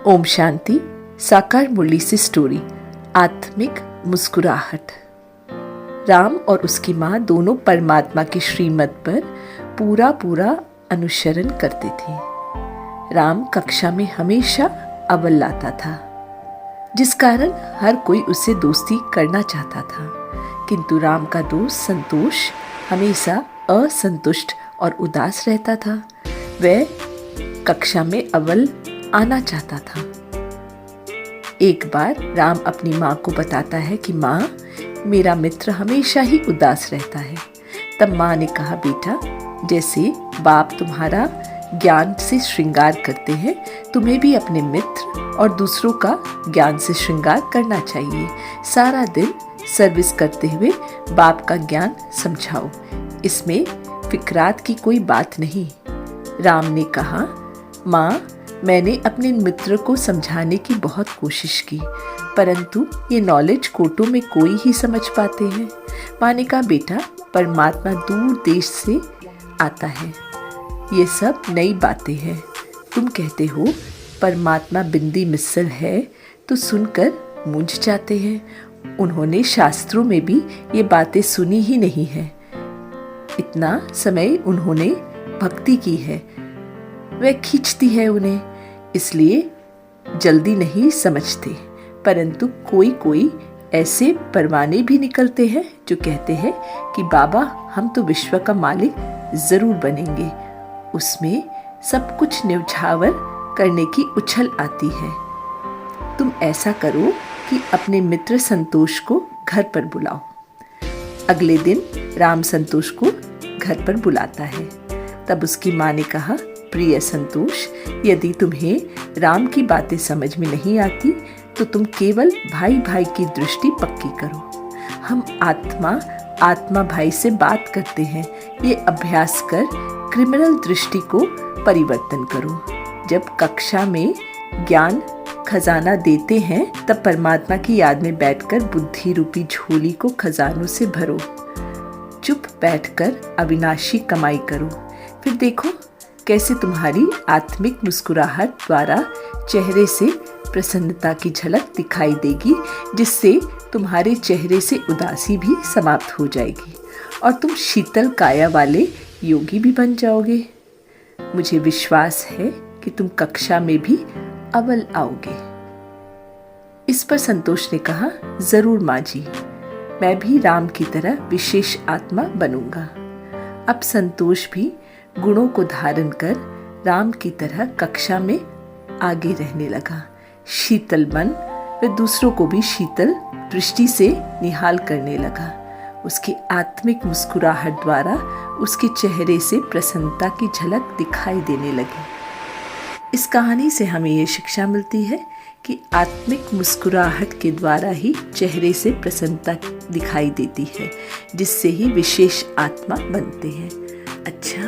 ओम शांति। साकार मुरली से स्टोरी आत्मिक मुस्कुराहट। राम और उसकी माँ दोनों परमात्मा की श्रीमत पर पूरा अनुसरण करते थे। राम कक्षा में हमेशा अव्वल लाता था, जिस कारण हर कोई उससे दोस्ती करना चाहता था। किंतु राम का दोस्त संतोष हमेशा असंतुष्ट और उदास रहता था। वह कक्षा में अव्वल आना चाहता था। एक बार राम अपनी माँ को बताता है कि माँ, मेरा मित्र हमेशा ही उदास रहता है। तब माँ ने कहा, बेटा, जैसे बाप तुम्हारा ज्ञान से श्रृंगार करते हैं, तुम्हें भी अपने मित्र और दूसरों का ज्ञान से श्रृंगार करना चाहिए। सारा दिन सर्विस करते हुए बाप का ज्ञान समझाओ, इसमें फिक्रात की कोई बात नहीं। राम ने कहा, माँ, मैंने अपने मित्र को समझाने की बहुत कोशिश की, परंतु ये नॉलेज कोटों में कोई ही समझ पाते हैं। माँ ने कहा, बेटा, परमात्मा दूर देश से आता है, ये सब नई बातें हैं। तुम कहते हो परमात्मा बिंदी मिसल है, तो सुनकर मूंझ जाते हैं। उन्होंने शास्त्रों में भी ये बातें सुनी ही नहीं है। इतना समय उन्होंने भक्ति की है, वह खींचती है उन्हें, इसलिए जल्दी नहीं समझते। परंतु कोई ऐसे परवाने भी निकलते हैं जो कहते हैं कि बाबा, हम तो विश्व का मालिक जरूर बनेंगे। उसमें सब कुछ न्यौछावर करने की उछल आती है। तुम ऐसा करो कि अपने मित्र संतोष को घर पर बुलाओ। अगले दिन राम संतोष को घर पर बुलाता है। तब उसकी माँ ने कहा, प्रिय संतोष, यदि तुम्हें राम की बातें समझ में नहीं आती तो तुम केवल भाई भाई की दृष्टि पक्की करो। हम आत्मा भाई से बात करते हैं, ये अभ्यास कर क्रिमिनल दृष्टि को परिवर्तन करो। जब कक्षा में ज्ञान खजाना देते हैं, तब परमात्मा की याद में बैठकर बुद्धि रूपी झोली को खजानों से भरो। चुप बैठकर अविनाशी कमाई करो। फिर देखो कैसे तुम्हारी आत्मिक मुस्कुराहट द्वारा चेहरे से प्रसन्नता की झलक दिखाई देगी, जिससे तुम्हारे चेहरे से उदासी भी समाप्त हो जाएगी और तुम शीतल काया वाले योगी भी बन जाओगे। मुझे विश्वास है कि तुम कक्षा में भी अव्वल आओगे। इस पर संतोष ने कहा, जरूर माँ जी, मैं भी राम की तरह विशेष आत्मा बनूंगा। अब संतोष भी गुणों को धारण कर राम की तरह कक्षा में आगे रहने लगा। शीतल मन व दूसरों को भी शीतल दृष्टि से निहाल करने लगा। उसकी आत्मिक मुस्कुराहट द्वारा उसके चेहरे से प्रसन्नता की झलक दिखाई देने लगी। इस कहानी से हमें यह शिक्षा मिलती है कि आत्मिक मुस्कुराहट के द्वारा ही चेहरे से प्रसन्नता दिखाई देती है, जिससे ही विशेष आत्मा बनते हैं। अच्छा,